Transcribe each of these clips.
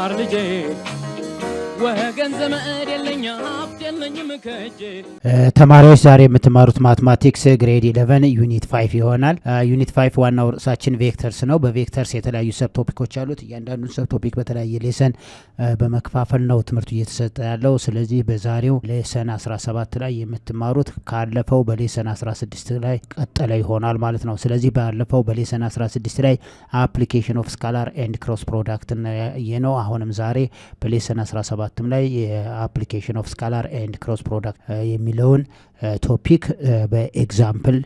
ልማር ልጄ ወገን ዘመድ የለኛ ሀብት የለኝም ከጄ ተማሪዎች ዛሬ የምትማሩት ማትማቲክስ ግሬድ 11 ዩኒት 5 ይሆናል። ዩኒት 5 ዋናው ርዕሳችን ቬክተርስ ነው። በቬክተርስ የተለያዩ ሰብ ቶፒኮች አሉት። እያንዳንዱን ሰብ ቶፒክ በተለያየ ሌሰን በመከፋፈል ነው ትምህርቱ እየተሰጠ ያለው። ስለዚህ በዛሬው ሌሰን 17 ላይ የምትማሩት ካለፈው በሌሰን 16 ላይ ቀጠለ ይሆናል ማለት ነው። ስለዚህ ባለፈው በሌሰን 16 ላይ አፕሊኬሽን ኦፍ ስካላር ኤንድ ክሮስ ፕሮዳክት ነው። አሁንም ዛሬ በሌሰን 17 ላይ የአፕሊኬሽን ኦፍ ስካላር ኤንድ ክሮስ ፕሮዳክት የሚለውን ቶፒክ በኤግዛምፕል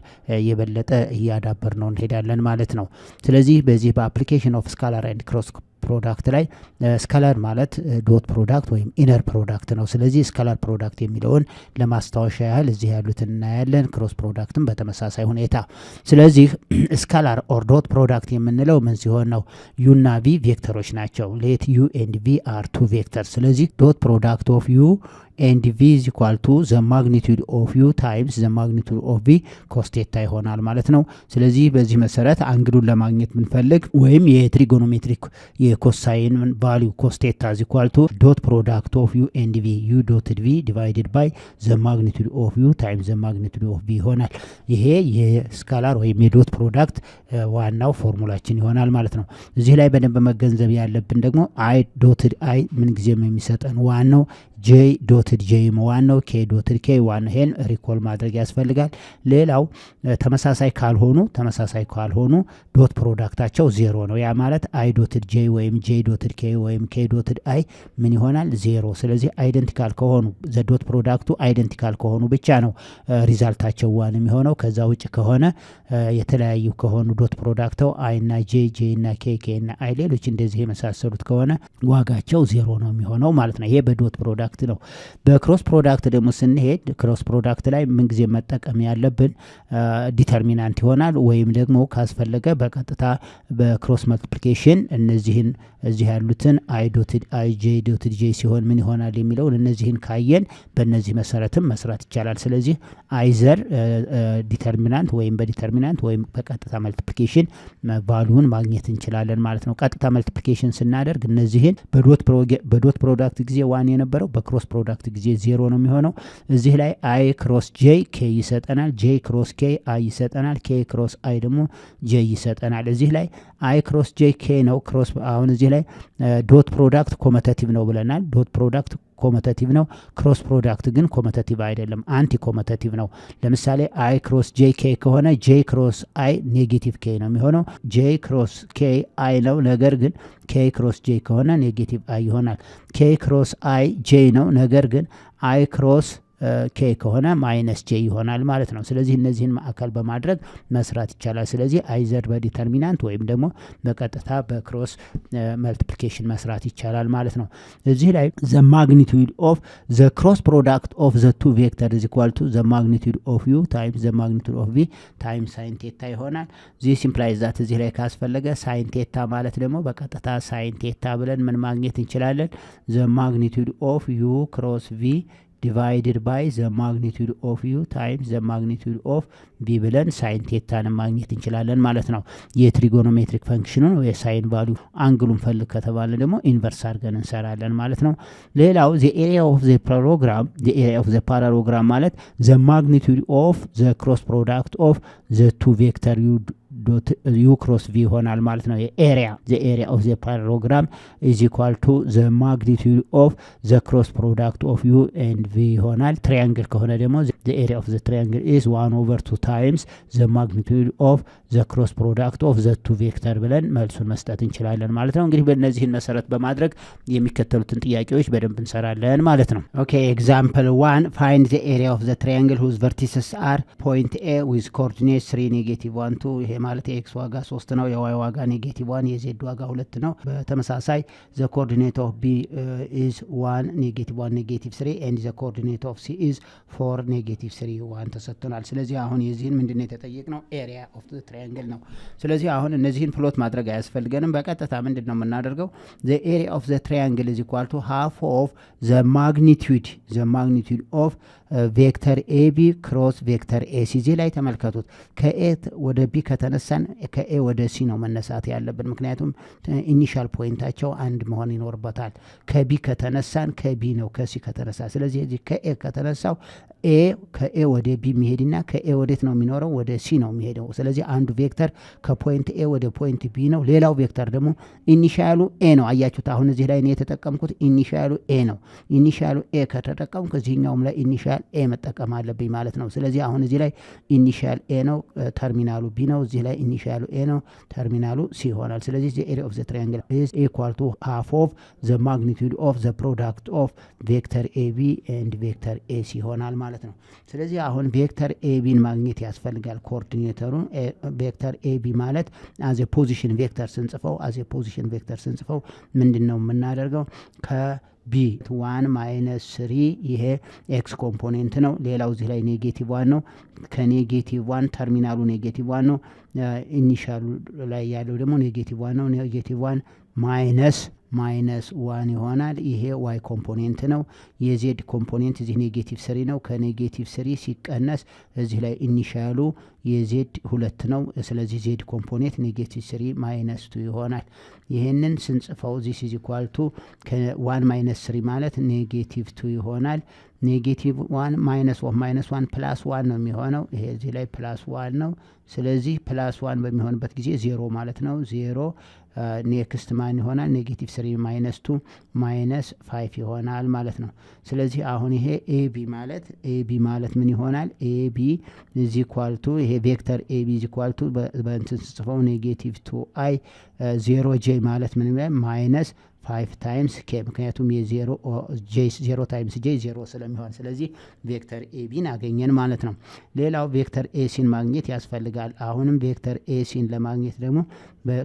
የበለጠ እያዳበር ነው እንሄዳለን ማለት ነው። ስለዚህ በዚህ በአፕሊኬሽን ኦፍ ስካላር ኤንድ ክሮስ ፕሮዳክት ላይ ስካላር ማለት ዶት ፕሮዳክት ወይም ኢነር ፕሮዳክት ነው። ስለዚህ ስካላር ፕሮዳክት የሚለውን ለማስታወሻ ያህል እዚህ ያሉትን እናያለን። ክሮስ ፕሮዳክትም በተመሳሳይ ሁኔታ። ስለዚህ ስካላር ኦር ዶት ፕሮዳክት የምንለው ምን ሲሆን ነው? ዩ እና ቪ ቬክተሮች ናቸው። ሌት ዩ ኤንድ ቪ አር ቱ ቬክተር። ስለዚህ ዶት ፕሮዳክት ኦፍ ዩ and v is equal to the magnitude of u times the magnitude of v cos theta ይሆናል ማለት ነው። ስለዚህ በዚህ መሰረት አንግሉን ለማግኘት ብንፈልግ ወይም የትሪጎኖሜትሪክ የኮሳይን ቫልዩ cos theta is equal to dot product of u and v u dotted v divided by the magnitude of u times the magnitude of v ይሆናል። ይሄ የስካላር ወይም የዶት ፕሮዳክት ዋናው ፎርሙላችን ይሆናል ማለት ነው። እዚህ ላይ በደንብ መገንዘብ ያለብን ደግሞ i dotted i ምን ጊዜም የሚሰጠን ዋናው j ዶትድ j ዋን ነው። k ዶትድ k ዋን ነው። ይሄን ሪኮል ማድረግ ያስፈልጋል። ሌላው ተመሳሳይ ካልሆኑ ዶት ፕሮዳክታቸው ዜሮ ነው። ያ ማለት i ዶትድ j ወይም j ዶትድ k ወይም k ዶትድ i ምን ይሆናል? ዜሮ። ስለዚህ አይደንቲካል ከሆኑ ዘ ዶት ፕሮዳክቱ አይደንቲካል ከሆኑ ብቻ ነው ሪዛልታቸው ዋን የሚሆነው። ከዛ ውጭ ከሆነ የተለያዩ ከሆኑ ዶት ፕሮዳክታው i እና j እና k እና i ሌሎች እንደዚህ የመሳሰሉት ከሆነ ዋጋቸው ዜሮ ነው የሚሆነው ማለት ነው። ይሄ በዶት ፕሮዳክት ነው። በክሮስ ፕሮዳክት ደግሞ ስንሄድ ክሮስ ፕሮዳክት ላይ ምን ጊዜ መጠቀም ያለብን ዲተርሚናንት ይሆናል። ወይም ደግሞ ካስፈለገ በቀጥታ በክሮስ መልቲፕሊኬሽን እነዚህን እዚህ ያሉትን i ዶትድ i j ዶትድ j ሲሆን ምን ይሆናል የሚለውን እነዚህን ካየን በእነዚህ መሰረትም መስራት ይቻላል። ስለዚህ አይዘር ዲተርሚናንት ወይም በዲተርሚናንት ወይም በቀጥታ መልቲፕሊኬሽን ቫልዩን ማግኘት እንችላለን ማለት ነው። ቀጥታ መልቲፕሊኬሽን ስናደርግ እነዚህን በዶት ፕሮዳክት ጊዜ ዋን የነበረው በክሮስ ፕሮዳክት ጊዜ ዜሮ ነው የሚሆነው። እዚህ ላይ i ክሮስ j k ይሰጠናል፣ j ክሮስ k i ይሰጠናል፣ k ክሮስ i ደግሞ j ይሰጠናል። እዚህ ላይ i ክሮስ j k ነው ክሮስ። አሁን እዚህ ላይ ዶት ፕሮዳክት ኮመታቲቭ ነው ብለናል። ዶት ፕሮዳክት ኮመታቲቭ ነው። ክሮስ ፕሮዳክት ግን ኮመታቲቭ አይደለም፣ አንቲ ኮመታቲቭ ነው። ለምሳሌ i ክሮስ j k ከሆነ j ክሮስ i ኔጌቲቭ k ነው የሚሆነው። j ክሮስ k i ነው፣ ነገር ግን k ክሮስ j ከሆነ ኔጌቲቭ i ይሆናል። k ክሮስ i j ነው፣ ነገር ግን i ክሮስ k ከሆነ ማይነስ j ይሆናል ማለት ነው። ስለዚህ እነዚህን ማዕከል በማድረግ መስራት ይቻላል። ስለዚህ አይዘር በዲተርሚናንት ወይም ደግሞ በቀጥታ በክሮስ መልቲፕሊኬሽን መስራት ይቻላል ማለት ነው። እዚህ ላይ the magnitude of the cross product of the two vector is equal to the magnitude of u times the magnitude of v times sin theta ይሆናል። this implies that እዚህ ላይ ካስፈለገ sin theta ማለት ደግሞ በቀጥታ sin theta ብለን ምን ማግኘት እንችላለን? the magnitude of u cross v divided by the magnitude of u times the magnitude of v ብለን ሳይን ቴታን ማግኘት እንችላለን ማለት ነው። የትሪጎኖሜትሪክ ፈንክሽኑን ወይ ሳይን ቫልዩ አንግሉን ፈልግ ከተባለ ደግሞ ኢንቨርስ አድርገን እንሰራለን ማለት ነው። ሌላው the area of the parallelogram ማለት the magnitude of the cross product of the two vector u cross v ይሆናል ማለት ነው። the area of the parallelogram is equal to the magnitude of the cross product of u and v ይሆናል። ትራያንግል ከሆነ ደግሞ the area of the triangle is 1/2 times the magnitude of the cross product of the two vector ብለን መልሱን መስጠት እንችላለን ማለት ነው። እንግዲህ በእነዚህን መሰረት በማድረግ የሚከተሉትን ጥያቄዎች በደንብ እንሰራለን ማለት ነው። Okay, example 1, find the area of the triangle whose vertices are point A with coordinates 3 -1 2 ይሄ ማለት የx ዋጋ 3 ነው፣ የy ዋጋ -1፣ የz ዋጋ 2 ነው። በተመሳሳይ the coordinate of b is 1 -1 -3 and the coordinate of c is 4 -3 1 ተሰጥቷል። ስለዚህ አሁን የዚህን ምንድነው የተጠየቅነው? area of the triangle ነው። ስለዚህ አሁን እነዚህን ፕሎት ማድረግ አያስፈልገንም። በቀጥታ ምንድነው የምናደርገው? the area of the triangle is equal to half of the magnitude of ቬክተር ኤቢ ክሮስ ቬክተር ኤሲ። እዚህ ላይ ተመልከቱት። ከኤ ወደ ቢ ከተነሳ ከተነሳን ከኤ ወደ ሲ ነው መነሳት ያለብን፣ ምክንያቱም ኢኒሻል ፖይንታቸው አንድ መሆን ይኖርበታል። ከቢ ከተነሳን ከቢ ነው ከሲ ከተነሳ። ስለዚህ እዚህ ከኤ ከተነሳው ኤ ከኤ ወደ ቢ የሚሄድና ከኤ ወዴት ነው የሚኖረው? ወደ ሲ ነው የሚሄደው። ስለዚህ አንዱ ቬክተር ከፖይንት ኤ ወደ ፖይንት ቢ ነው። ሌላው ቬክተር ደግሞ ኢኒሻሉ ኤ ነው። አያችሁት? አሁን እዚህ ላይ የተጠቀምኩት ኢኒሻሉ ኤ ነው። ኢኒሻሉ ኤ ከተጠቀምኩ እዚህኛውም ላይ ኢኒሻል ኤ መጠቀም አለብኝ ማለት ነው። ስለዚህ አሁን እዚህ ላይ ኢኒሻል ኤ ነው፣ ተርሚናሉ ቢ ነው። እዚህ ላይ ኢኒሻሉ ኤ ነው፣ ተርሚናሉ ሲ ይሆናል። ስለዚህ the area of the triangle is equal to half of the magnitude of the product of vector AB and vector AC ይሆናል ማለት ነው። ስለዚህ አሁን ቬክተር ኤቢን ማግኘት ያስፈልጋል። ኮኦርዲኔተሩን ቬክተር ኤቢ ማለት አዝ ፖዚሽን ቬክተር ስንጽፈው ምንድነው የምናደርገው? ከቢ 1 ማይነስ 3 ይሄ ኤክስ ኮምፖኔንት ነው። ሌላው እዚህ ላይ ኔጌቲቭ 1 ነው። ከኔጌቲቭ 1 ተርሚናሉ ኔጌቲቭ 1 ነው። ኢኒሻሉ ላይ ያለው ደግሞ ኔጌቲቭ 1 ነው። ኔጌቲቭ 1 ማይነስ 1 ይሆናል። ይሄ ዋይ ኮምፖኔንት ነው። የዜድ ኮምፖኔንት እዚህ ኔጌቲቭ 3 ነው። ከኔጌቲቭ 3 ሲቀነስ እዚህ ላይ ኢኒሻሉ የዜድ 2 ነው። ስለዚህ ዜድ ኮምፖኔንት ኔጌቲቭ 3 ማይነስ 2 ይሆናል። ይሄንን ስንጽፈው ዚስ ኢዝ ኢኳል ቱ ከ1 ማይነስ 3 ማለት ኔጌቲቭ 2 ይሆናል። ኔጌቲቭ 1 ማይነስ 1 ፕላስ 1 ነው የሚሆነው። ይሄ እዚህ ላይ ፕላስ 1 ነው። ስለዚህ ፕላስ 1 በሚሆንበት ጊዜ 0 ማለት ነው። 0 ኔክስት ማን ይሆናል? ኔጌቲቭ 3 ማይነስ 2 ማይነስ 5 ይሆናል ማለት ነው። ስለዚህ አሁን ይሄ ኤቢ ማለት ምን ይሆናል? ኤቢ ኢዝ ኢኳል ቱ ይሄ ቬክተር ኤቢ ኢዝ ኢኳል ቱ በእንትን ጽፈው ኔጌቲቭ 2 አይ 0 ጄ ማለት ምን ይሆናል? ማይነስ 5 ታይምስ ኬ፣ ምክንያቱም የ0 ታይምስ ጄ 0 ስለሚሆን፣ ስለዚህ ቬክተር ኤቢን አገኘን ማለት ነው። ሌላው ቬክተር ኤሲን ማግኘት ያስፈልጋል። አሁንም ቬክተር ኤሲን ለማግኘት ደግሞ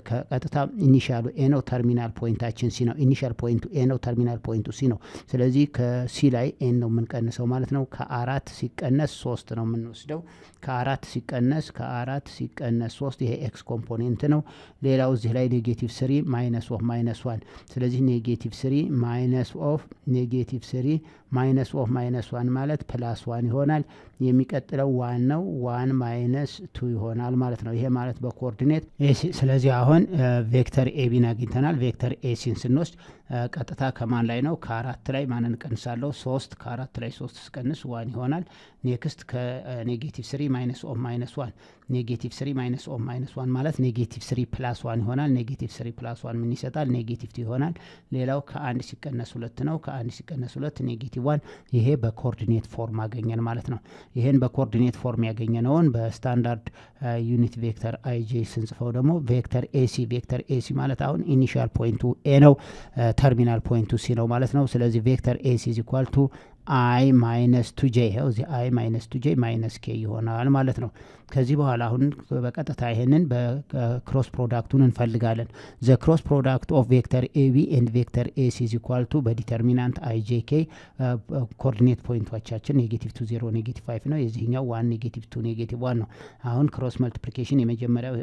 ከቀጥታ ኢኒሻሉ ኤ ነው፣ ተርሚናል ፖይንታችን ሲ ነው። ኢኒሻል ፖይንቱ ኤ ነው፣ ተርሚናል ፖይንቱ ሲ ነው። ስለዚህ ከሲ ላይ ኤን ነው የምንቀንሰው ማለት ነው። ከ4 ሲቀነስ 3 ነው የምንወስደው። ከ4 ሲቀነስ 3 ይሄ ኤክስ ኮምፖኔንት ነው። ሌላው እዚህ ላይ ኔጌቲቭ 3 ማይነስ 1 ስለዚህ ኔጌቲቭ 3 ማይነስ ኦፍ ኔጌቲቭ 3 ማይነስ ኦፍ ማይነስ 1 ማለት ፕላስ 1 ይሆናል። የሚቀጥለው 1 ነው። 1 ማይነስ 2 ይሆናል ማለት ነው። ይሄ ማለት በኮኦርዲኔት ኤሲ። ስለዚህ አሁን ቬክተር ኤቢን አግኝተናል። ቬክተር ኤሲን ስንወስድ ቀጥታ ከማን ላይ ነው? ከ4 ላይ ማንን ቀንሳለሁ? 3 ከ4 ላይ 3 ስቀንስ 1 ይሆናል። ኔክስት ከኔጌቲቭ 3 ማይነስ ኦፍ ማይነስ 1 ኔጌቲቭ 3 ማይነስ ኦፍ ማይነስ 1 ማለት ኔጌቲቭ 3 ፕላስ 1 ይሆናል። ኔጌቲቭ 3 ፕላስ 1 ምን ይሰጣል? ኔጌቲቭ 2 ይሆናል። ሌላው ከ1 ሲቀነስ 2 ነው። ከ1 ሲቀነስ 2 ኔጌቲቭ 1። ይሄ በኮኦርዲኔት ፎርም አገኘን ማለት ነው። ይሄን በኮኦርዲኔት ፎርም ያገኘነውን በስታንዳርድ ዩኒት ቬክተር አይጄ ስንጽፈው ደግሞ ቬክተር ኤሲ ማለት አሁን ኢኒሻል ፖይንቱ ኤ ነው፣ ተርሚናል ፖይንቱ ሲ ነው ማለት ነው። ስለዚህ ቬክተር ኤሲ ኢዝ ኢኳል ቱ አይ ማይነስ 2 ጄ፣ ይኸው እዚህ አይ ማይነስ 2 ጄ ማይነስ ኬ ይሆናል ማለት ነው። ከዚህ በኋላ አሁን በቀጥታ ይሄንን በክሮስ ፕሮዳክቱን እንፈልጋለን። ዘ ክሮስ ፕሮዳክት ኦፍ ቬክተር ኤቢ ኤንድ ቬክተር ኤሲ ኢዝ ኢኳል ቱ በዲተርሚናንት አይ ጄ ኬ ኮኦርዲኔት ፖይንቶቻችን ኔጌቲቭ 2 0 ኔጌቲቭ 5 ነው። የዚህኛው 1 ኔጌቲቭ 2 ኔጌቲቭ 1 ነው። አሁን ክሮስ መልቲፕሊኬሽን የመጀመሪያው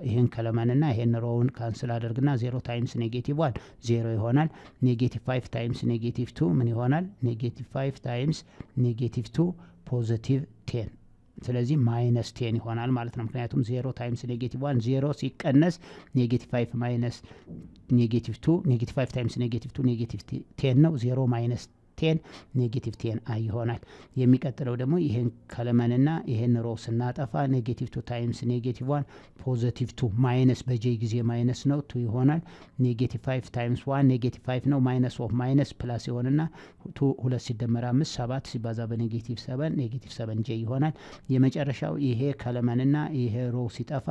ይሄን ከለመንና ይሄን ሮውን ካንስል አደርግና 0 ታይምስ ኔጌቲቭ 1 0 ይሆናል። ኔጌቲቭ 5 ታይምስ ኔጌቲቭ 2 ምን ይሆናል? ኔጌቲቭ 5 ታይምስ ኔጌቲቭ 2 ፖዚቲቭ 10፣ ስለዚህ ማይነስ 10 ይሆናል ማለት ነው። ምክንያቱም 0 ታይምስ ኔጌቲቭ 1 0 ሲቀነስ ኔጌቲቭ 5 ማይነስ ኔጌቲቭ 2 ኔጌቲቭ 5 ታይምስ ኔጌቲቭ 2 ኔጌቲቭ 10 ነው። 0 ማይነስ 10 ኔጌቲቭ 10 አይ ይሆናል። የሚቀጥለው ደግሞ ይሄን ከለመንና ይሄን ሮ ስናጠፋ ኔጌቲቭ 2 ታይምስ ኔጌቲቭ 1 ፖዚቲቭ 2 ማይነስ በጄ ጊዜ ማይነስ ነው 2 ይሆናል። ኔጌቲቭ 5 ታይምስ 1 ኔጌቲቭ 5 ነው። ማይነስ ኦፍ ማይነስ ፕላስ ይሆንና 2 ሲደመር 5 7 ሲባዛ በኔጌቲቭ 7 ኔጌቲቭ 7 ጄ ይሆናል። የመጨረሻው ይሄ ከለመንና ይሄ ሮ ሲጠፋ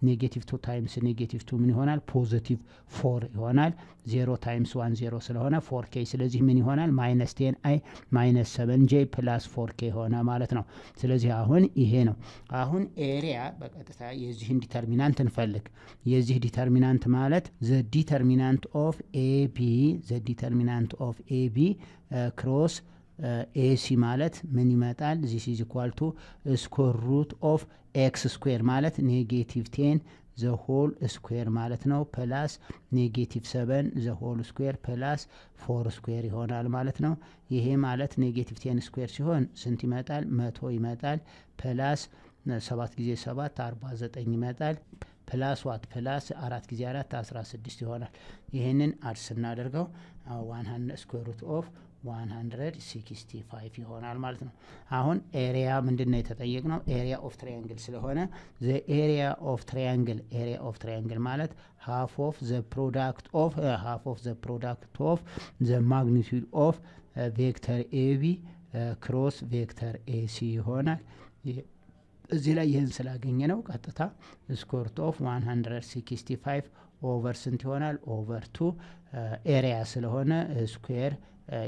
ኔጌቲቭ 2 ታይምስ ኔጌቲቭ 2 ምን ይሆናል? ፖዚቲቭ 4 ይሆናል። 0 ታይምስ 1 0 ስለሆነ 4 ኬ፣ ስለዚህ ምን ይሆናል? ማይነስ 10 አይ ማይነስ 7 ጄ ፕላስ 4 ኬ ሆነ ማለት ነው። ስለዚህ አሁን ይሄ ነው። አሁን ኤሪያ በቀጥታ የዚህን ዲተርሚናንት እንፈልግ። የዚህ ዲተርሚናንት ማለት ዘ ዲተርሚናንት ኦፍ ኤቢ ክሮስ ኤሲ ማለት ምን ይመጣል? ዚስ ኢዝ ኢኳል ቱ ስኩዌር ሩት ኦፍ ኤክስ ስኩዌር ማለት ኔጌቲቭ 10 ዘ ሆል ስኩዌር ማለት ነው ፕላስ ኔጌቲቭ 7 ዘ ሆል ስኩዌር ፕላስ 4 ስኩዌር ይሆናል ማለት ነው። ይሄ ማለት ኔጌቲቭ 10 ስኩዌር ሲሆን ስንት ይመጣል? 100 ይመጣል። ፕላስ 7 ጊዜ 7 49 ይመጣል። ፕላስ ዋት ፕላስ 4 ጊዜ 4 16 ይሆናል። ይህንን አድ ስናደርገው 100 ስኩዌር ሩት ኦፍ 165 ይሆናል ማለት ነው። አሁን ኤሪያ ምንድነው የተጠየቅነው? ኤሪያ ኦፍ ትራያንግል ስለሆነ ዘ ኤሪያ ኦፍ ትራያንግል ማለት half of the product of the magnitude of vector AB cross vector AC ይሆናል። እዚህ ላይ ይህን ስላገኘ ነው ቀጥታ ስኩዌር ሩት ኦፍ 165 ኦቨር ስንት ይሆናል? ኦቨር 2 ኤሪያ ስለሆነ ስኩዌር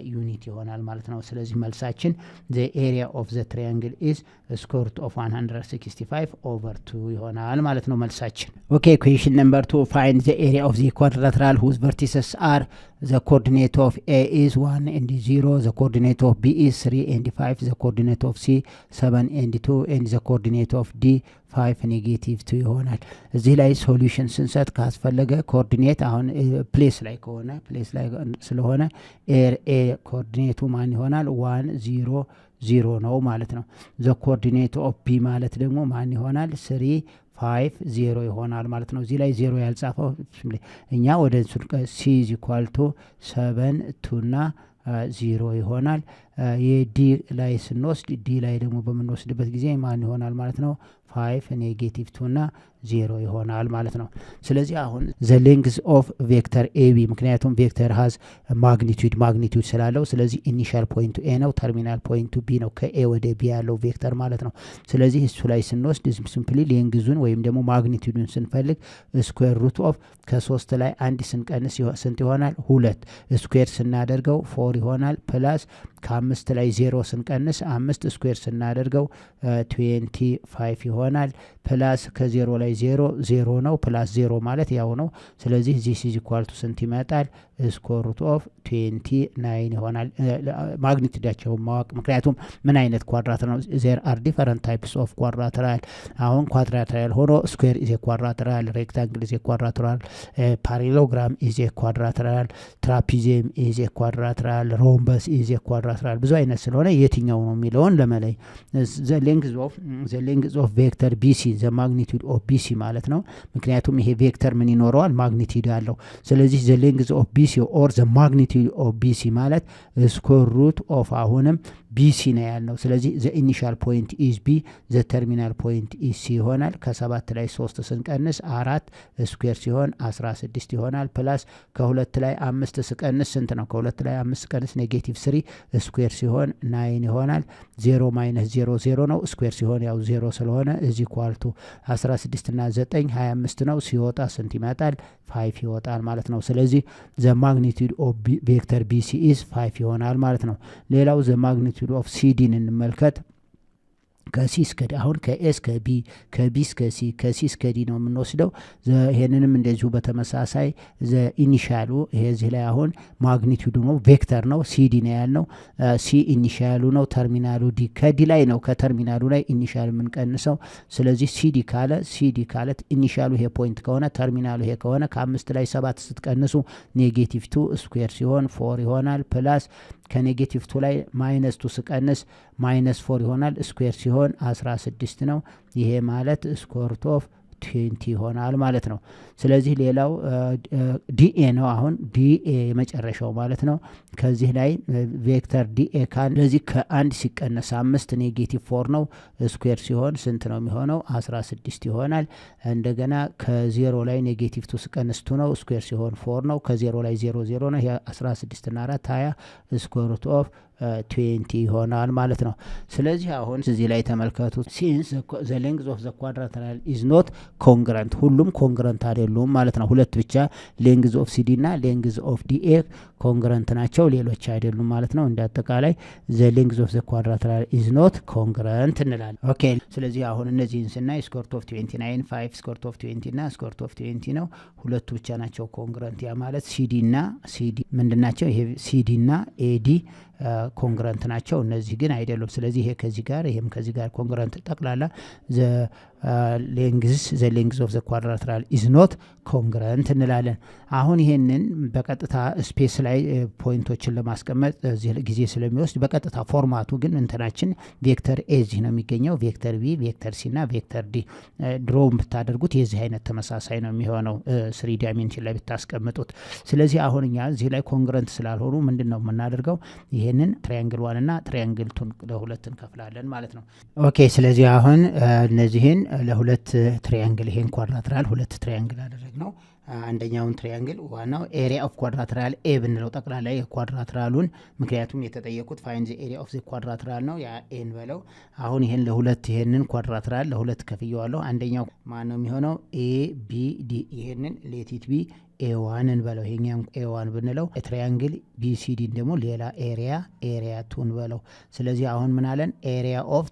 ዩኒት ይሆናል ማለት ነው። ስለዚህ መልሳችን the area of the triangle is square root of 165 over 2 ይሆናል ማለት ነው መልሳችን። ኦኬ question number 2 find the area of the quadrilateral whose vertices are the coordinate of A is 1 and 0, the coordinate of B is 3 and 5, the coordinate of C 7 and 2 and the coordinate of D 5 ኔጌቲቭ 2 ይሆናል። እዚህ ላይ ሶሉሽን ስንሰጥ ካስፈለገ ኮኦርዲኔት አሁን ፕሌስ ላይ ከሆነ ፕሌስ ላይ ስለሆነ ኤ ኮኦርዲኔቱ ማን ይሆናል? 1 0 0 ነው ማለት ነው። ዘ ኮኦርዲኔት ኦፍ ቢ ማለት ደግሞ ማን ይሆናል? 3 5 0 ይሆናል ማለት ነው። እዚህ ላይ 0 ያልጻፈው እኛ ወደ ሲ ኢዝ ኢኳል ቱ 7 2 እና 0 ይሆናል። የዲ ላይ ስንወስድ ዲ ላይ ደግሞ በምንወስድበት ጊዜ ማን ይሆናል ማለት ነው? 5 ኔጌቲቭ 2 እና 0 ይሆናል ማለት ነው። ስለዚህ አሁን ዘ ሌንግዝ ኦፍ ቬክተር ኤቢ ምክንያቱም ቬክተር ሃዝ ማግኒቱድ ስላለው ስለዚህ ኢኒሻል ፖይንቱ ኤ ነው፣ ተርሚናል ፖይንቱ ቢ ነው። ከኤ ወደ ቢ ያለው ቬክተር ማለት ነው። ስለዚህ እሱ ላይ ስንወስድ ሲምፕሊ ሌንግዙን ወይም ደግሞ ማግኒቱዱን ስንፈልግ ስኩዌር ሩት ኦፍ ከ3 ላይ አንድ ስንቀንስ ስንት ይሆናል? 2 ስኩዌር ስናደርገው 4 ይሆናል። ፕላስ ከ5 ላይ 0 ስንቀንስ 5 ስኩዌር ስናደርገው 25 ይሆናል። ፕላስ ከ0 ላይ 0 ነው። ፕላስ 0 ማለት ያው ነው። ስለዚህ ዚስ ኢዝ ኢኳል ቱ ስንት ይመጣል? ስኩዌር ሩት ኦፍ 29 ይሆናል። ማግኒቱዳቸውን ማወቅ ምክንያቱም ምን አይነት ኳድራትር ነው? ዜር አር ዲፈረንት ታይፕስ ኦፍ ኳድራትራል። አሁን ኳድራትራል ሆኖ ስኩዌር ኢዝ ኳድራትራል፣ ሬክታንግል ኢዝ ኳድራትራል፣ ፓራሌሎግራም ኢዝ ኳድራትራል፣ ትራፒዚየም ኢዝ ኳድራትራል፣ ሮምበስ ኢዝ ኳድራትራል ብዙ አይነት ስለሆነ የትኛው ነው የሚለውን ለመለይ ዘ ሌንግዝ ኦፍ ቬክተር ቢሲ ዘ ማግኒቱድ ኦፍ ቢሲ ማለት ነው። ምክንያቱም ይሄ ቬክተር ምን ይኖረዋል? ማግኒቱድ አለው። ስለዚህ ዘ ሌንግዝ ኦፍ ቢሲ ኦር ዘ ማግኒቱድ ኦፍ ቢሲ ማለት ስኩዌር ሩት ኦፍ አሁንም ቢሲ ነው ያልነው። ስለዚህ ዘ ኢኒሻል ፖይንት ኢዝ ቢ ዘ ተርሚናል ፖይንት ኢዝ ሲ ይሆናል። ከ7 ላይ 3 ስንቀንስ 4 ስኩዌር ሲሆን 16 ይሆናል። ፕላስ ከ2 ላይ 5 ስቀንስ ስንት ነው? ከ2 ላይ 5 ስቀንስ ኔጌቲቭ 3 ስኩዌር ሲሆን 9 ይሆናል። 0 ማይነስ 0 0 ነው። ስኩዌር ሲሆን ያው 0 ስለሆነ እዚህ ኳልቱ 16 እና 9 25 ነው። ሲወጣ ስንት ይመጣል? 5 ይወጣል ማለት ነው። ስለዚህ ዘ ማግኒቱድ ኦፍ ቬክተር ቢሲ ኢዝ 5 ይሆናል ማለት ነው። ሌላው ዘ ማግኒቱድ ኦፍ ሲዲን እንመልከት። ከሲ እስከ ዲ አሁን ከኤ እስከ ቢ ከቢ እስከ ሲ ከሲ እስከ ዲ ነው የምንወስደው። ይሄንንም እንደዚሁ በተመሳሳይ ዘ ኢኒሻሉ ይሄ እዚህ ላይ አሁን ማግኒቱዱ ነው ቬክተር ነው ሲዲ ነው ያልነው። ሲ ኢኒሻሉ ነው፣ ተርሚናሉ ዲ ከዲ ላይ ነው። ከተርሚናሉ ላይ ኢኒሻል የምንቀንሰው ስለዚህ ሲዲ ካለ ኢኒሻሉ ይሄ ፖይንት ከሆነ ተርሚናሉ ይሄ ከሆነ ከ5 ላይ 7 ስትቀንሱ ኔጌቲቭ 2 ስኩዌር ሲሆን 4 ይሆናል። ፕላስ ከኔጌቲቭ 2 ላይ ማይነስ 2 ስቀንስ ማይነስ 4 ይሆናል። ስኩዌር ሲሆን 16 ነው። ይሄ ማለት ስኩዌር ሩት ኦፍ 20 ይሆናል ማለት ነው። ስለዚህ ሌላው ዲኤ ነው። አሁን ዲኤ የመጨረሻው ማለት ነው። ከዚህ ላይ ቬክተር ዲኤ ካን ስለዚህ ከ1 ሲቀነስ 5 ኔጌቲቭ 4 ነው። ስኩዌር ሲሆን ስንት ነው የሚሆነው? 16 ይሆናል። እንደገና ከ0 ላይ ኔጌቲቭ 2 ሲቀነስ 2 ነው። ስኩዌር ሲሆን 4 ነው። ከ0 ላይ 0 0 ነው። 16 እና 4 20 ስኩዌር ሩት ኦፍ 20 ይሆናል ማለት ነው። ስለዚህ አሁን እዚህ ላይ ተመልከቱ። ሲንስ ዘ ሌንግዝ ኦፍ ዘ ኳድራትራል ኢዝ ኖት ኮንግረንት ሁሉም ኮንግረንት አይደሉም ማለት ነው። ሁለት ብቻ ሌንግዝ ኦፍ ሲዲ እና ሌንግዝ ኦፍ ዲኤ ኮንግረንት ናቸው፣ ሌሎች አይደሉም ማለት ነው። እንደ አጠቃላይ ዘ ሌንግዝ ኦፍ ዘ ኳድራትራል ኢዝ ኖት ኮንግረንት እንላለን። ኦኬ ስለዚህ አሁን እነዚህን ስናይ ስኩዌር ሩት ኦፍ 29 5 ስኩዌር ሩት ኦፍ 20 እና ስኩዌር ሩት ኦፍ 20 ነው። ሁለቱ ብቻ ናቸው ኮንግረንት። ያ ማለት ሲዲ እና ሲዲ ምንድናቸው? ይሄ ሲዲ እና ኤዲ ኮንግረንት ናቸው። እነዚህ ግን አይደሉም። ስለዚህ ይሄ ከዚህ ጋር ይሄም ከዚህ ጋር ኮንግረንት ጠቅላላ ዘ ሌንግዝ ዘ ሌንግዝ ኦፍ ዘ ኳድራትራል ኢዝ ኖት ኮንግረንት እንላለን። አሁን ይሄንን በቀጥታ ስፔስ ላይ ፖይንቶችን ለማስቀመጥ እዚህ ጊዜ ስለሚወስድ በቀጥታ ፎርማቱ ግን እንትናችን ቬክተር ኤ እዚህ ነው የሚገኘው፣ ቬክተር ቢ፣ ቬክተር ሲ እና ቬክተር ዲ ድሮ ብታደርጉት የዚህ አይነት ተመሳሳይ ነው የሚሆነው 3 ዳይሜንሽን ላይ ብታስቀምጡት። ስለዚህ አሁን እኛ እዚህ ላይ ኮንግረንት ስላልሆኑ ምንድን ነው የምናደርገው? ይሄንን ትሪያንግል 1 እና ትሪያንግል 2 ለሁለት እንከፍላለን ማለት ነው። ኦኬ ስለዚህ አሁን እነዚህን ለሁለት ትሪያንግል ይሄን ኳድራትራል ሁለት ትሪያንግል አደረግ ነው። አንደኛውን ትሪያንግል ዋናው ኤሪያ ኦፍ ኳድራትራል ኤ ብንለው ጠቅላላ የኳድራትራሉን ምክንያቱም የተጠየቁት ፋይንድ ዘ ኤሪያ ኦፍ ዘ ኳድራትራል ነው፣ ያ ኤን በለው። አሁን ይሄን ለሁለት ይሄንን ኳድራትራል ለሁለት ከፍየዋለሁ። አንደኛው ማን ነው የሚሆነው? ኤ ቢ ዲ። ይሄንን ሌቲት ቢ ኤዋን እንበለው። ይሄኛው ኤዋን ብንለው ትሪያንግል ቢሲዲ ደግሞ ሌላ ኤሪያ ቱን በለው። ስለዚህ አሁን ምን አለን? ኤሪያ ኦፍ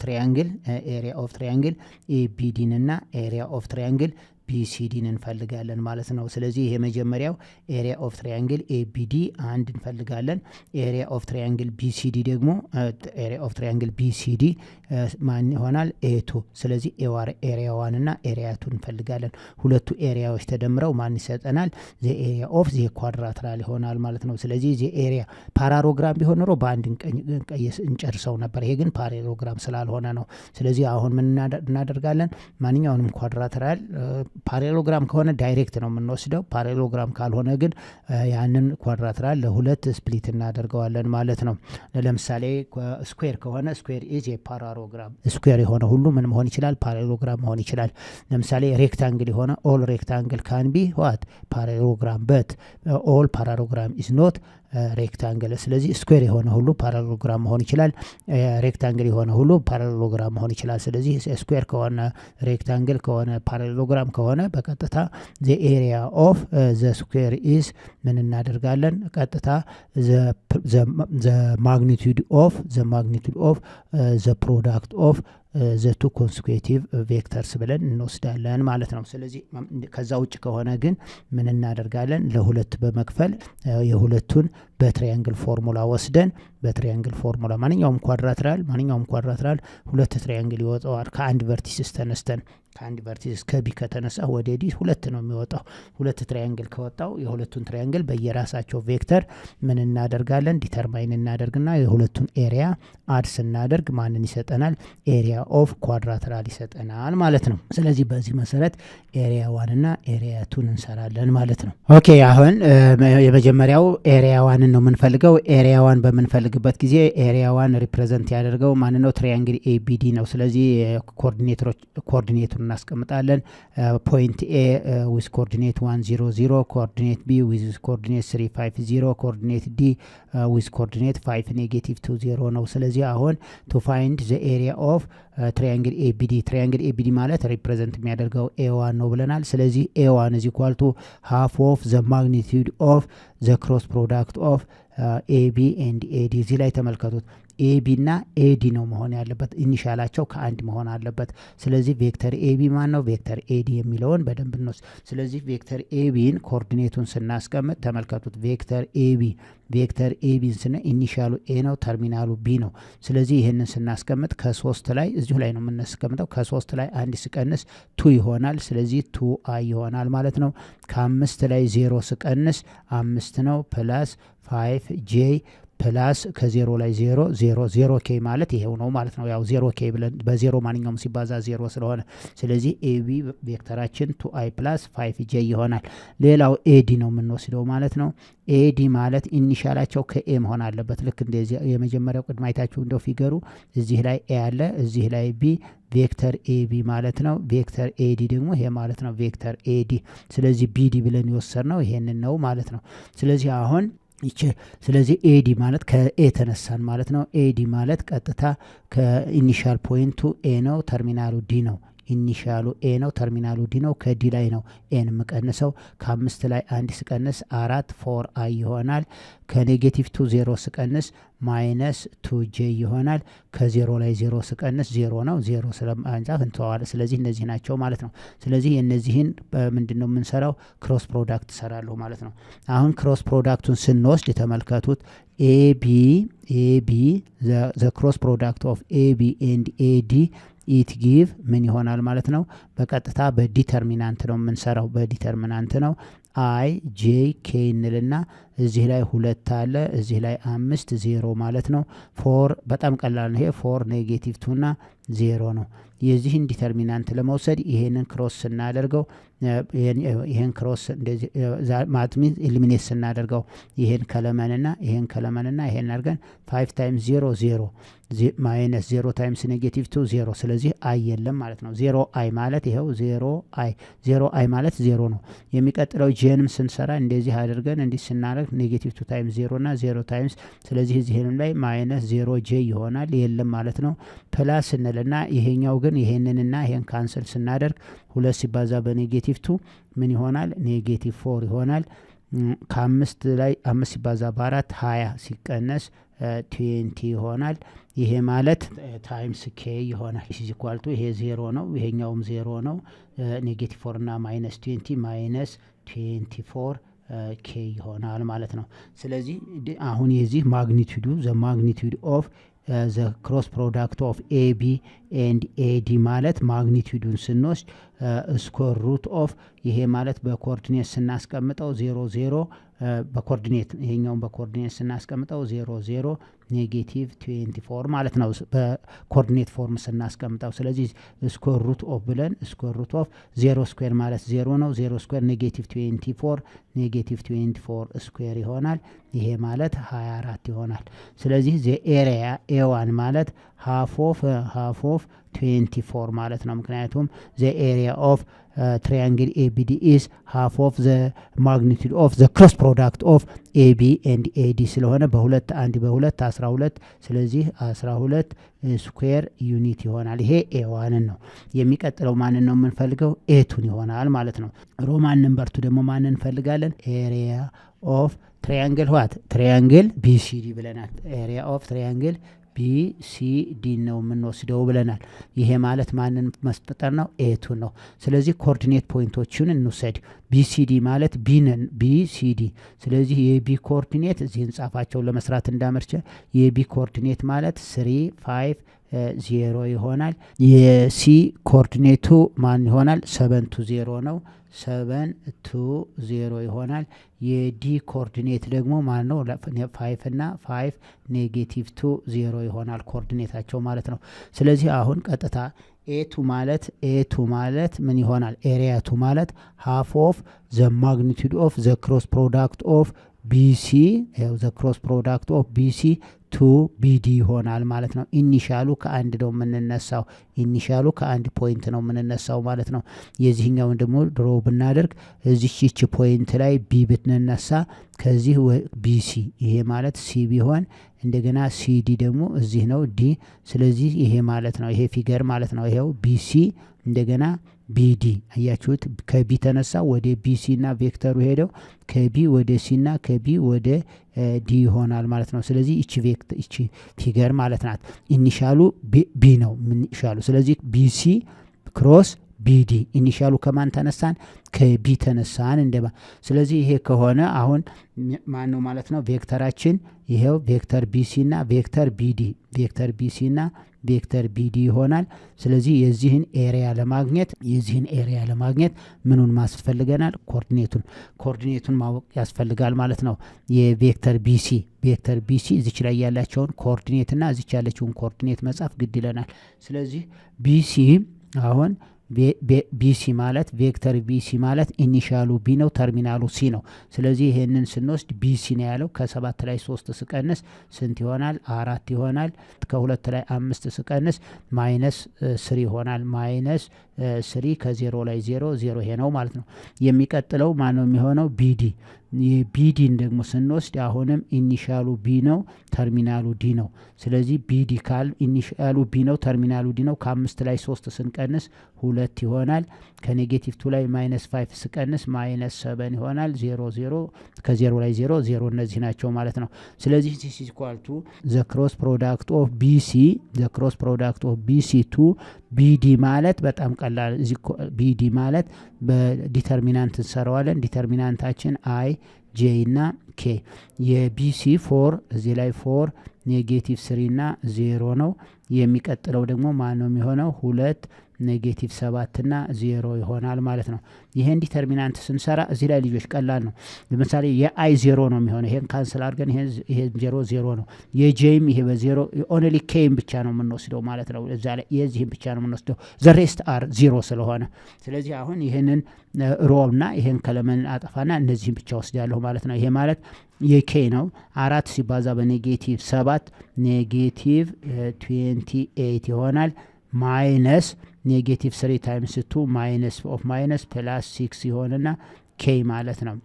ትሪያንግል ኤቢዲን እና ኤሪያ ኦፍ ትሪያንግል ቢሲዲን እንፈልጋለን ማለት ነው። ስለዚህ ይሄ መጀመሪያው ኤሪያ ኦፍ ትሪያንግል ኤቢዲ አንድ እንፈልጋለን። ኤሪያ ኦፍ ትሪያንግል ቢሲዲ ደግሞ ኤሪያ ኦፍ ትሪያንግል ቢሲዲ ማን ይሆናል? ኤቱ። ስለዚህ ኤሪያ ዋን እና ኤሪያ ቱ እንፈልጋለን። ሁለቱ ኤሪያዎች ተደምረው ማን ይሰጠናል? ዘ ኤሪያ ኦፍ ዘ ኳድራትራል ይሆናል ማለት ነው። ስለዚህ ዘ ኤሪያ ፓራሎግራም ቢሆን ኖሮ በአንድ እንጨርሰው ነበር። ይሄ ግን ፓራሎግራም ስላልሆነ ነው። ስለዚህ አሁን ምን እናደርጋለን? ማንኛውንም ኳድራትራል ፓራሎግራም ከሆነ ዳይሬክት ነው የምንወስደው። ፓራሎግራም ካልሆነ ግን ያንን ኳድራትራል ለሁለት ስፕሊት እናደርገዋለን ማለት ነው። ለምሳሌ ስኩዌር ከሆነ ስኩዌር ኢዝ የፓራሎግራም። ስኩዌር የሆነ ሁሉ ምን መሆን ይችላል? ፓራሎግራም መሆን ይችላል። ለምሳሌ ሬክታንግል የሆነ ኦል ሬክታንግል ካን ቢ ዋት ፓራሎግራም በት ኦል ፓራሎግራም ኢዝ ኖት ሬክታንግል። ስለዚህ ስኩዌር የሆነ ሁሉ ፓራሎግራም መሆን ይችላል። ሬክታንግል የሆነ ሁሉ ፓራሎግራም መሆን ይችላል። ስለዚህ ስኩዌር ከሆነ ሬክታንግል ከሆነ ፓራሎግራም ከሆነ በቀጥታ ዘ ኤሪያ ኦፍ ዘ ስኩዌር ኢዝ ምን እናደርጋለን? ቀጥታ ዘ ማግኒቱድ ኦፍ ዘ ፕሮዳክት ኦፍ ዘ ቱ ኮንስኩቲቭ ቬክተርስ ብለን እንወስዳለን ማለት ነው። ስለዚህ ከዛ ውጭ ከሆነ ግን ምን እናደርጋለን? ለሁለት በመክፈል የሁለቱን በትሪያንግል ፎርሙላ ወስደን በትሪያንግል ፎርሙላ ማንኛውም ኳድራትራል ሁለት ትሪያንግል ይወጣዋል። ከአንድ ቨርቲስስ ተነስተን ከአንድ ቨርቲስ ከቢ ከተነሳ ወደ ዲ ሁለት ነው የሚወጣው። ሁለት ትሪያንግል ከወጣው የሁለቱን ትሪያንግል በየራሳቸው ቬክተር ምን እናደርጋለን? ዲተርማይን እናደርግና የሁለቱን ኤሪያ አድ ስናደርግ ማንን ይሰጠናል? ኤሪያ ኦፍ ኳድራትራል ይሰጠናል ማለት ነው። ስለዚህ በዚህ መሰረት ኤሪያ ዋን እና ኤሪያ ቱን እንሰራለን ማለት ነው። ኦኬ አሁን የመጀመሪያው ኤሪያ ዋንን ነው የምንፈልገው። ኤሪያ ዋን በምንፈልግበት ጊዜ ኤሪያ ዋን ሪፕሬዘንት ያደርገው ማን ነው? ትሪያንግል ኤቢዲ ነው። ስለዚህ ኮኦርዲኔቱን እናስቀምጣለን። ፖይንት ኤ ዊዝ ኮኦርዲኔት 100፣ ኮኦርዲኔት ቢ ዊዝ ኮኦርዲኔት 350፣ ኮኦርዲኔት ዲ ዊዝ ኮኦርዲኔት 5-20 ነው። ስለዚህ አሁን ቱ ፋይንድ ዘ ኤሪያ ኦፍ ትሪያንግል ኤቢዲ ማለት ሪፕሬዘንት የሚያደርገው ኤዋን ነው ብለናል። ስለዚህ ኤዋን ኢዝ ኢኳል ቱ ሃፍ ኦፍ ዘ ማግኒቱድ ኦፍ ዘ ክሮስ ፕሮዳክት ኦፍ ኤቢ ኤንድ ኤዲ። እዚህ ላይ ተመልከቱት። ኤቢ እና ኤዲ ነው መሆን ያለበት። ኢኒሻላቸው ከአንድ መሆን አለበት። ስለዚህ ቬክተር ኤቢ ማን ነው? ቬክተር ኤዲ የሚለውን በደንብ እንወስድ። ስለዚህ ቬክተር ኤቢን ኮኦርዲኔቱን ስናስቀምጥ ተመልከቱት። ቬክተር ኤቢን ስነ ኢኒሻሉ ኤ ነው፣ ተርሚናሉ ቢ ነው። ስለዚህ ይህንን ስናስቀምጥ ከሶስት ላይ እዚሁ ላይ ነው የምናስቀምጠው። ከሶስት ላይ አንድ ስቀንስ ቱ ይሆናል። ስለዚህ ቱ አይ ይሆናል ማለት ነው። ከአምስት ላይ 0 ስቀንስ 5 ነው። ፕላስ 5 ጄ ፕላስ ከዜሮ ላይ 0 ኬ ማለት ይሄው ነው ማለት ነው። ያው 0 ኬ ብለን በዜሮ ማንኛውም ሲባዛ 0 ስለሆነ ስለዚህ ኤቢ ቬክተራችን 2i ፕላስ 5j ይሆናል። ሌላው ኤዲ ነው የምንወስደው ማለት ነው። ኤዲ ማለት ኢኒሻላቸው ከኤ መሆን አለበት። ልክ እንደዚህ የመጀመሪያው ቅድም አይታችሁ እንደው ፊገሩ እዚህ ላይ ኤ አለ፣ እዚህ ላይ ቢ ቬክተር ኤቢ ማለት ነው። ቬክተር ኤዲ ደግሞ ይሄ ማለት ነው ቬክተር ኤዲ። ስለዚህ ቢዲ ብለን የወሰድነው ይሄንን ነው ማለት ነው። ስለዚህ አሁን ስለዚህ ኤዲ ማለት ከኤ ተነሳን ማለት ነው። ኤዲ ማለት ቀጥታ ከኢኒሻል ፖይንቱ ኤ ነው፣ ተርሚናሉ ዲ ነው። ኢኒሻሉ ኤ ነው፣ ተርሚናሉ ዲ ነው። ከዲ ላይ ነው ኤን የምቀንሰው። ከአምስት ላይ አንድ ስቀንስ 4 አይ ይሆናል። ከኔጌቲቭ 2 0 ስቀንስ ማይነስ 2j ይሆናል። ከ0 ላይ 0 ስቀንስ 0 ነው። 0 ስለማንጻፍ እንተዋለ። ስለዚህ እነዚህ ናቸው ማለት ነው። ስለዚህ እነዚህን ምንድን ነው የምንሰራው? ክሮስ ፕሮዳክት ሰራለሁ ማለት ነው። አሁን ክሮስ ፕሮዳክቱን ስንወስድ ተመልከቱት። ኤቢ ዘ ክሮስ ፕሮዳክት ኦፍ ኤቢ ኤንድ ኤዲ ኢት ጊቭ ምን ይሆናል ማለት ነው። በቀጥታ በዲተርሚናንት ነው የምንሰራው፣ በዲተርሚናንት ነው። አይ ጄ ኬ እንልና እዚህ ላይ 2 አለ፣ እዚህ ላይ 5 0 ማለት ነው። ፎር በጣም ቀላል ነው ይሄ። ፎር ኔጌቲቭ 2 እና 0 ነው። የዚህን ዲተርሚናንት ለመውሰድ ይሄንን ክሮስ ስናደርገው ይሄን ክሮስ እንደዚህ ማለት ሚን ኤሊሚኔት ስናደርገው ይሄን ከለመንና ይሄን አድርገን 5 ታይምስ 0 0 ማይነስ 0 ታይምስ ኔጌቲቭ 2 0። ስለዚህ አይ የለም ማለት ነው። 0 አይ ማለት ይሄው 0 አይ ማለት 0 ነው። የሚቀጥለው ጄንም ስንሰራ እንደዚህ አድርገን እንዲህ ስናደርግ ኔጌቲቭ 2 ታይምስ 0 እና 0 ታይምስ ስለዚህ እዚህንም ላይ ማይነስ 0 ጄ ይሆናል፣ የለም ማለት ነው። ፕላስ እንልና ይሄኛው ግን ይሄንንና ይሄን ካንሰል ስናደርግ 2 ሲባዛ በኔጌቲቭ 2 ምን ይሆናል? ኔጌቲቭ 4 ይሆናል። ከ5 ላይ 5 ሲባዛ በ4 20 ሲቀነስ 20 ይሆናል። ይሄ ማለት ታይምስ ኬ ይሆናል። ኢዝ ኢኳል ቱ ይሄ 0 ነው፣ ይሄኛውም 0 ነው። ኔጌቲቭ 4 እና ማይነስ 20 ማይነስ 24 ኬ ይሆናል ማለት ነው። ስለዚህ አሁን የዚህ ማግኒቱዱ ዘ ማግኒቱድ ኦፍ ዘ ክሮስ ፕሮዳክት ኦፍ ኤቢ ኤንድ ኤዲ ማለት ማግኒቱዱን ስንወስድ ስኩዌር ሩት ኦፍ ይሄ ማለት በኮኦርዲኔት ስናስቀምጠው 0 0 በኮኦርዲኔት ይሄኛውን በኮኦርዲኔት ስናስቀምጠው 0 0 ኔጌቲቭ 24 ማለት ነው በኮኦርዲኔት ፎርም ስናስቀምጠው። ስለዚህ ስኩዌር ሩት ኦፍ ብለን ስኩዌር ሩት ኦፍ 0 ስኩዌር ማለት 0 ነው። 0 ስኩዌር ኔጌቲቭ 24 ኔጌቲቭ 24 ስኩዌር ይሆናል። ይሄ ማለት 24 ይሆናል። ስለዚህ ዘ ኤሪያ ኤ1 ማለት ሃፍ ኦፍ 24 ማለት ነው። ምክንያቱም ዘ ኤሪያ ኦፍ triangle ABD is half of the magnitude of the cross product of AB and AD ስለሆነ በሁለት አንድ በሁለት 12 ስለዚህ 12 ስኩዌር ዩኒት ይሆናል። ይሄ ኤዋንን ነው። የሚቀጥለው ማንን ነው የምንፈልገው? ኤቱን ይሆናል ማለት ነው። ሮማን ነምበር 2 ደግሞ ማንን እንፈልጋለን? ኤሪያ ኦፍ ትራያንግል ዋት ትራያንግል BCD ብለናል። ኤሪያ ኦፍ ትራያንግል BCD ነው የምንወስደው ብለናል። ይሄ ማለት ማንን መስጠት ነው? ኤቱን ነው። ስለዚህ ኮኦርዲኔት ፖይንቶችን እንውሰድ። BCD ማለት BCD ስለዚህ የቢ ኮኦርዲኔት እዚህ እንጻፋቸው ለመስራት እንዳመርቸ የቢ ኮኦርዲኔት ማለት 3 5 0 ይሆናል። የሲ ኮኦርዲኔቱ ማን ይሆናል? 7 to 0 ነው። 7 to 0 ይሆናል። የዲ ኮኦርዲኔት ደግሞ ማን ነው? 5 እና 5 ኔጌቲቭ 2 0 ይሆናል ኮኦርዲኔታቸው ማለት ነው። ስለዚህ አሁን ቀጥታ ኤቱ ማለት ምን ይሆናል? ኤሪያ ቱ ማለት ሃፍ ኦፍ ዘ ማግኒቱድ ኦፍ ዘ ክሮስ ፕሮዳክት ኦፍ BC ዘ ክሮስ ፕሮዳክት ኦፍ BC ቱ BD ይሆናል ማለት ነው። ኢኒሻሉ ከአንድ ነው የምንነሳው። ኢኒሻሉ ከአንድ ፖይንት ነው የምንነሳው ማለት ነው። የዚህኛውን ደግሞ ድሮ ብናደርግ እዚህች ፖይንት ላይ ቢ ብትነሳ ከዚህ BC ይሄ ማለት ሲ ቢሆን እንደገና CD ደግሞ እዚህ ነው ዲ። ስለዚህ ይሄ ማለት ነው ይሄ ፊገር ማለት ነው። ይሄው BC እንደገና BD አያችሁት። ከቢ ተነሳ ወደ BC እና ቬክተሩ ሄደው ከቢ ወደ ሲ እና ከቢ ወደ ዲ ይሆናል ማለት ነው። ስለዚህ እቺ ፊገር ማለት ናት። ኢኒሻሉ ቢ ነው ኢኒሻሉ። ስለዚህ BC ክሮስ BD ኢኒሻሉ ከማን ተነሳን? ከቢ ተነሳን እንደባ። ስለዚህ ይሄ ከሆነ አሁን ማን ነው ማለት ነው? ቬክተራችን ይሄው ቬክተር BC እና ቬክተር BD ቬክተር BC እና ቬክተር BD ይሆናል። ስለዚህ የዚህን ኤሪያ ለማግኘት ምኑን ማስፈልገናል? ኮኦርዲኔቱን ማወቅ ያስፈልጋል ማለት ነው። የቬክተር BC እዚች ላይ ያላቸውን ኮኦርዲኔት እና እዚች ያለችውን ኮኦርዲኔት መጻፍ ግድ ይለናል። ስለዚህ BC አሁን BC ማለት ቬክተር BC ማለት ኢኒሻሉ ቢ ነው፣ ተርሚናሉ ሲ ነው። ስለዚህ ይሄንን ስንወስድ BC ነው ያለው። ከ7 ላይ 3 ስቀንስ ስንት ይሆናል? 4 ይሆናል። ከ2 ላይ 5 ስቀንስ ማይነስ 3 ይሆናል። ማይነስ 3 ከ0 ላይ 0 0 ይሄ ነው ማለት ነው። የሚቀጥለው ማን ነው የሚሆነው? BDን ደግሞ ስንወስድ አሁንም ኢኒሻሉ ቢ ነው፣ ተርሚናሉ ዲ ነው። ስለዚህ BD ካል ኢኒሻሉ ቢ ነው፣ ተርሚናሉ ዲ ነው። ከ5 ላይ 3 ስንቀንስ 2 ይሆናል። ከኔጌቲቭ 2 ላይ ማይነስ 5 ስቀንስ ማይነስ 7 ይሆናል። 0 0 ከ0 ላይ 0 0 እነዚህ ናቸው ማለት ነው። ስለዚህ this is equal to the cross product of BC to BD ማለት በጣም ቀላል። BD ማለት በዲተርሚናንት እንሰራዋለን። ዲተርሚናንታችን አይ ጄ እና ኬ። የቢሲ 4 እዚህ ላይ 4 ኔጌቲቭ 3 እና 0 ነው። የሚቀጥለው ደግሞ ማን ነው የሚሆነው? 2 ኔጌቲቭ 7 እና 0 ይሆናል ማለት ነው። ይሄን ዲተርሚናንት ስንሰራ እዚህ ላይ ልጆች ቀላል ነው። ለምሳሌ የአይ 0 ነው የሚሆነው። ይሄን ካንስል አድርገን ይሄ 0 ነው። የጄም ይሄ በ0 ኦንሊ ኬም ብቻ ነው የምንወስደው ማለት ነው። እዛ ላይ የዚህም ብቻ ነው የምንወስደው ዘ ሬስት አር 0 ስለሆነ። ስለዚህ አሁን ይሄንን ሮውና ይሄን ከለመን አጠፋና እነዚህን ብቻ ወስዳለሁ ማለት ነው። ይሄ ማለት የኬ ነው። 4 ሲባዛ በኔጌቲቭ 7 ኔጌቲቭ 28 ይሆናል። ማይነስ ኔጌቲቭ 3 ታይምስ 2 ማይነስ ኦፍ ማይነስ ፕላስ 6 ይሆንና ኬ ማለት ነው።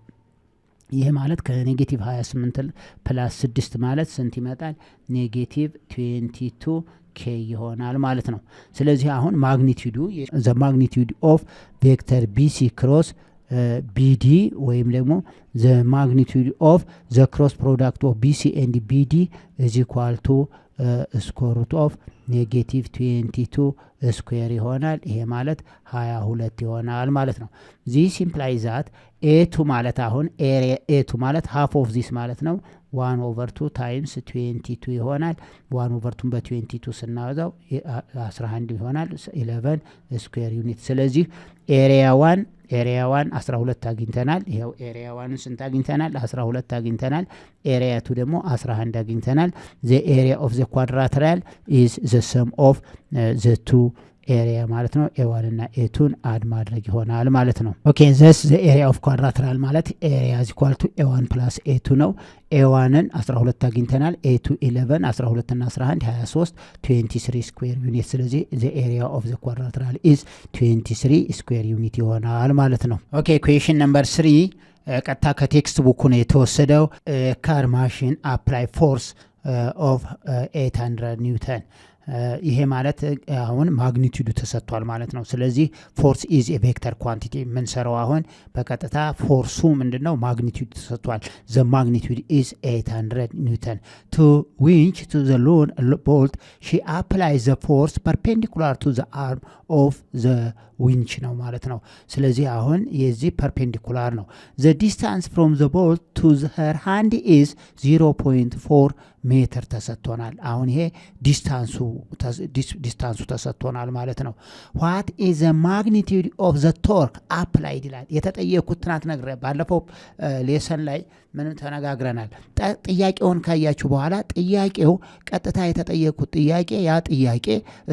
ይህ ማለት ከኔጌቲቭ 28 ፕላስ 6 ማለት ስንት ይመጣል? ኔጌቲቭ 22 ኬ ይሆናል ማለት ነው። ስለዚህ አሁን ማግኒቲዩዱ ዘ ማግኒቲዩድ ኦፍ ቬክተር ቢሲ ክሮስ ቢዲ ወይም ደግሞ ዘ ማግኒቲዩድ ኦፍ ዘ ክሮስ ፕሮዳክት ኦፍ ቢሲ ኤንድ ቢዲ ኢዝ ኢኳል ቱ ስኩዌር ሩት ኦፍ ኔጌቲቭ 22 ስኩዌር ይሆናል። ይሄ ማለት 22 ይሆናል ማለት ነው። ዚስ ኢምፕላይ ዛት ኤቱ ማለት አሁን ኤቱ ማለት ሃፍ ኦፍ ዚስ ማለት ነው 1/2 ታይምስ 22 ይሆናል። 1/2 በ22 ስናወዛው 11 ይሆናል። 11 ስኩዌር ዩኒት። ስለዚህ ኤሪያ 1 12 አግኝተናል። ይሄው ኤሪያ 1 ስንት አግኝተናል? 12 አግኝተናል። ኤሪያ 2 ደግሞ 11 አግኝተናል። ዘ ኤሪያ ኦፍ ዘ ኳድራትራል ኢዝ ዘ ሰም ኦፍ ዘ ቱ ኤሪያ ማለት ነው። ኤ1 እና ኤ2ን አድ ማድረግ ይሆናል ማለት ነው። ኦኬ ዘስ ዘ ኤሪያ ኦፍ ኳድራትራል ማለት ኤሪያ ኢዝ ኢኳል ቱ ኤ1 ፕላስ ኤ2 ነው። ኤ1ን 12 አግኝተናል። ኤ2 11 12 እና 11 23 23 ስኩዌር ዩኒት። ስለዚህ ዘ ኤሪያ ኦፍ ዘ ኳድራትራል ኢዝ 23 ስኩዌር ዩኒት ይሆናል ማለት ነው። ኦኬ ኩዌሽን ነምበር 3 ቀጥታ ከቴክስት ቡኩ ነው የተወሰደው። ካር ማሽን አፕላይ ፎርስ ኦፍ 800 ኒውተን። ይሄ ማለት አሁን ማግኒቲዩዱ ተሰጥቷል ማለት ነው። ስለዚህ ፎርስ ኢዝ ኤ ቬክተር ኳንቲቲ የምንሰራው አሁን በቀጥታ ፎርሱ ምንድነው? ማግኒቲዩድ ተሰጥቷል። ዘ ማግኒቲዩድ ኢዝ 800 ኒውተን ቱ ዊንች ቱ ዘ ሎን ቦልት ሺ አፕላይ ዘ ፎርስ ፐርፔንዲኩላር ቱ ዘ አርም ኦፍ ዘ ዊንች ነው ማለት ነው። ስለዚህ አሁን የዚህ ፐርፔንዲኩላር ነው። ዘ ዲስታንስ ፍሮም ዘ ቦልት ቱ ሄር ሃንድ ኢዝ 0.4 ሜትር ተሰጥቶናል። አሁን ይሄ ዲስታንሱ ተሰጥቶናል ማለት ነው። ዋት ኢዝ ዘ ማግኒቲዩድ ኦፍ ዘ ቶርክ አፕላይድ ይላል። የተጠየቁት ትናንት ነግረ ባለፈው ሌሰን ላይ ምንም ተነጋግረናል። ጥያቄውን ካያችሁ በኋላ ጥያቄው ቀጥታ የተጠየቁት ጥያቄ ያ ጥያቄ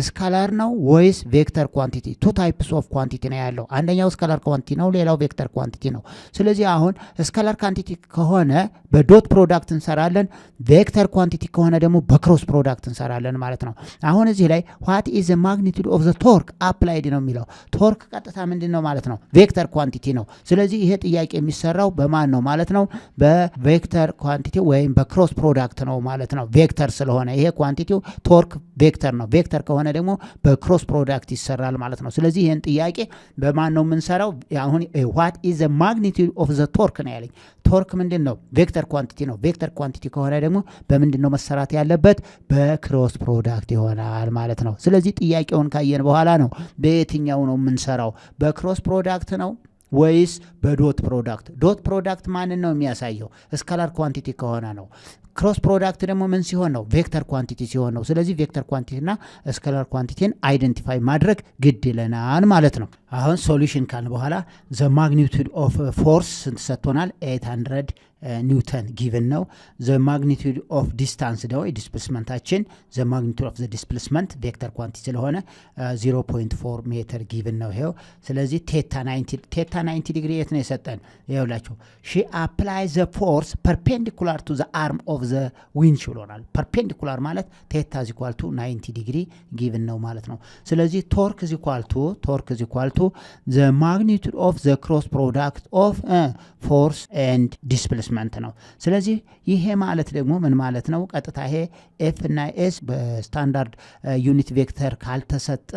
ስካላር ነው ወይስ ቬክተር ኳንቲቲ? ቱ ታይፕስ ኦፍ ኳንቲቲ ነው ያለው። አንደኛው ስካላር ኳንቲቲ ነው፣ ሌላው ቬክተር ኳንቲቲ ነው። ስለዚህ አሁን ስካላር ኳንቲቲ ከሆነ በዶት ፕሮዳክት እንሰራለን፣ ቬክተር ኳንቲቲ ከሆነ ደግሞ በክሮስ ፕሮዳክት እንሰራለን ማለት ነው። አሁን እዚህ ላይ ዋት ኢዝ ዘ ማግኒቲዩድ ኦፍ ዘ ቶርክ አፕላይድ ነው የሚለው። ቶርክ ቀጥታ ምንድን ነው ማለት ነው? ቬክተር ኳንቲቲ ነው። ስለዚህ ይሄ ጥያቄ የሚሰራው በማን ነው ማለት ነው? በቬክተር ኳንቲቲ ወይም በክሮስ ፕሮዳክት ነው ማለት ነው። ቬክተር ስለሆነ ይሄ ኳንቲቲው ቶርክ ቬክተር ነው። ቬክተር ከሆነ ደግሞ በክሮስ ፕሮዳክት ይሰራል ማለት ነው። ስለዚህ ይህን ጥያቄ በማን ነው የምንሰራው? አሁን ዋት ኢዝ ዘ ማግኒቲዩድ ኦፍ ዘ ቶርክ ነው ያለኝ። ቶርክ ምንድን ነው? ቬክተር ኳንቲቲ ነው። ቬክተር ኳንቲቲ ከሆነ ደግሞ በምንድን ነው መሰራት ያለበት? በክሮስ ፕሮዳክት ይሆናል ማለት ነው። ስለዚህ ጥያቄውን ካየን በኋላ ነው በየትኛው ነው የምንሰራው? በክሮስ ፕሮዳክት ነው ወይስ በዶት ፕሮዳክት? ዶት ፕሮዳክት ማንን ነው የሚያሳየው? ስካላር ኳንቲቲ ከሆነ ነው። ክሮስ ፕሮዳክት ደግሞ ምን ሲሆን ነው? ቬክተር ኳንቲቲ ሲሆን ነው። ስለዚህ ቬክተር ኳንቲቲና ስካላር ኳንቲቲን አይደንቲፋይ ማድረግ ግድ ይለናል ማለት ነው። አሁን ሶሉሽን ካልን በኋላ ዘ ማግኒቱድ ኦፍ ፎርስ ስንት ሰጥቶናል? 800 ኒውተን ጊቭን ነው። ዘ ማግኒቱድ ኦፍ ዲስታንስ ደግሞ ዲስፕሌስመንታችን ዘ ማግኒቱድ ኦፍ ዘ ዲስፕሌስመንት ቬክተር ኳንቲቲ ስለሆነ 0.4 ሜትር ጊቭን ነው ይሄው። ስለዚህ ቴታ 90 ዲግሪ የት ነው የሰጠን? ይኸውላችሁ ሺ አፕላይ ዘ ፎርስ ፐርፔንዲኩላር ቱ ዘ አርም ኦፍ ዘ ዊንች ብሎናል። ፐርፔንዲኩላር ማለት ቴታ ኢዝ ኢኳል ቱ 90 ዲግሪ ጊቭን ነው ማለት ነው። ስለዚህ ቶርክ ኢዝ ኢኳል ቱ ዘ ማግኒቱድ ኦፍ ዘ ክሮስ ፕሮዳክት ኦፍ ፎርስ ኤንድ ዲስፕሌስመንት ነው። ስለዚህ ይሄ ማለት ደግሞ ምን ማለት ነው? ቀጥታ ይሄ ኤፍ እና ኤስ በስታንዳርድ ዩኒት ቬክተር ካልተሰጠ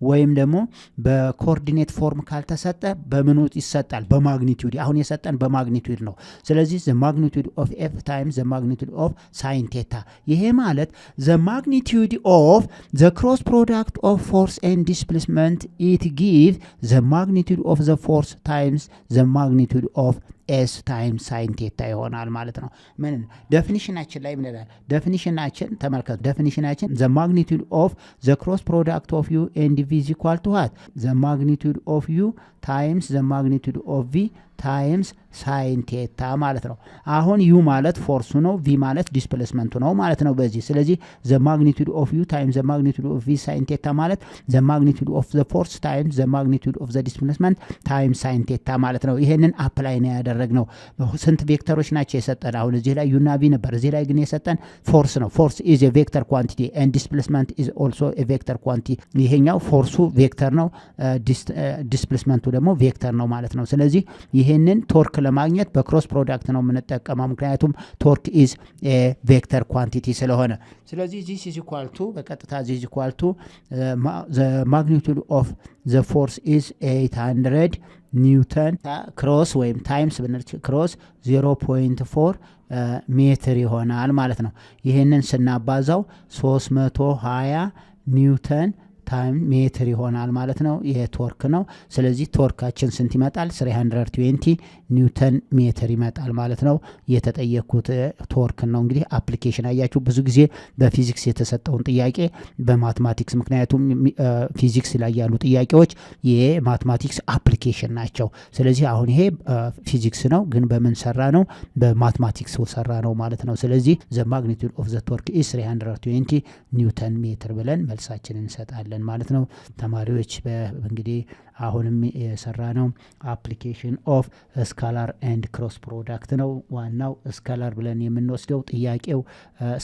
ወይም ደግሞ በኮኦርዲኔት ፎርም ካልተሰጠ በምኑ ይሰጣል? በማግኒቱድ። አሁን የሰጠን በማግኒቱድ ነው። ስለዚህ ዘ ማግኒቱድ ኦፍ ኤፍ ታይምስ ዘ ማግኒቱድ ኦፍ ሳይን ቴታ። ይሄ ማለት ዘ ማግኒቱድ ኦፍ ዘ ክሮስ ፕሮዳክት ኦፍ ፎርስ ኤንድ ዲስፕሌስመንት ኢት ጊቭ ዘ ማግኒቱድ ኦፍ ዘ ፎርስ ታይምስ ዘ ማግኒቱድ ኦፍ ኤስ ታይምስ ሳይን ቴታ ይሆናል ማለት ነው። ምን ዴፊኒሽናችን ላይ ምን ይላል? ዴፊኒሽናችን ተመልከቱ። ዴፊኒሽናችን the magnitude of the cross product of u and v is equal to what? the magnitude of u times the magnitude of v ታይምስ ሳይን ቴታ ማለት ነው። አሁን ዩ ማለት ፎርሱ ነው፣ ቪ ማለት ዲስፕሌስመንቱ ነው ማለት ነው በዚህ። ስለዚህ ዘ ማግኒቱድ ኦፍ ዩ ታይምስ ዘ ማግኒቱድ ኦፍ ቪ ሳይን ቴታ ማለት ዘ ማግኒቱድ ኦፍ ዘ ፎርስ ታይምስ ዘ ማግኒቱድ ኦፍ ዘ ዲስፕሌስመንት ታይምስ ሳይን ቴታ ማለት ነው። ይሄንን አፕላይ ነው ያደረግነው። ስንት ቬክተሮች ናቸው የሰጠን? አሁን እዚህ ላይ ዩና ቪ ነበር፣ እዚህ ላይ ግን የሰጠን ፎርስ ነው። ፎርስ ኢዝ ኤ ቬክተር ኳንቲቲ ኤንድ ዲስፕሌስመንት ኢዝ ኦልሶ ኤ ቬክተር ኳንቲቲ። ይሄኛው ፎርሱ ቬክተር ነው፣ ዲስፕሌስመንቱ ደግሞ ቬክተር ነው ማለት ነው። ስለዚህ ይሄንን ቶርክ ለማግኘት በክሮስ ፕሮዳክት ነው የምንጠቀመው፣ ምክንያቱም ቶርክ ኢዝ ቬክተር ኳንቲቲ ስለሆነ። ስለዚህ ዚስ ኢዝ ኢኳል ቱ በቀጥታ ዚስ ኢዝ ኢኳል ቱ ዘ ማግኒቱድ ኦፍ ዘ ፎርስ ኢዝ 800 ኒውተን ክሮስ ወይም ታይምስ ብንል ክሮስ 0.4 ሜትር ይሆናል ማለት ነው። ይህንን ስናባዛው 320 ኒውተን ታይም ሜትር ይሆናል ማለት ነው። ይሄ ቶርክ ነው። ስለዚህ ቶርካችን ስንት ይመጣል? 320 ኒውተን ሜትር ይመጣል ማለት ነው። የተጠየቁት ቶርክ ነው። እንግዲህ አፕሊኬሽን አያችሁ፣ ብዙ ጊዜ በፊዚክስ የተሰጠውን ጥያቄ በማትማቲክስ፣ ምክንያቱም ፊዚክስ ላይ ያሉ ጥያቄዎች የማትማቲክስ አፕሊኬሽን ናቸው። ስለዚህ አሁን ይሄ ፊዚክስ ነው፣ ግን በምን ሰራ ነው? በማትማቲክስ ሰራ ነው ማለት ነው። ስለዚህ ዘ ማግኒቱድ ኦፍ ዘ ቶርክ ኢዝ 320 ኒውተን ሜትር ብለን መልሳችንን እንሰጣለን ማለት ነው። ተማሪዎች እንግዲህ አሁንም የሰራ ነው አፕሊኬሽን ኦፍ ስካላር ኤንድ ክሮስ ፕሮዳክት ነው። ዋናው ስካላር ብለን የምንወስደው ጥያቄው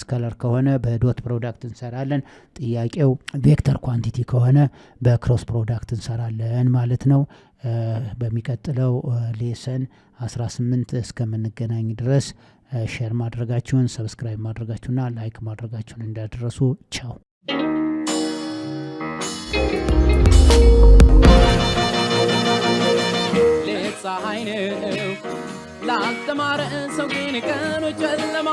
ስካላር ከሆነ በዶት ፕሮዳክት እንሰራለን። ጥያቄው ቬክተር ኳንቲቲ ከሆነ በክሮስ ፕሮዳክት እንሰራለን ማለት ነው። በሚቀጥለው ሌሰን 18 እስከምንገናኝ ድረስ ሼር ማድረጋችሁን፣ ሰብስክራይብ ማድረጋችሁና ላይክ ማድረጋችሁን እንዳትረሱ። ቻው። ፀሐይ ነው ላልተማረ ሰው ግን ቀኑ ጨለማ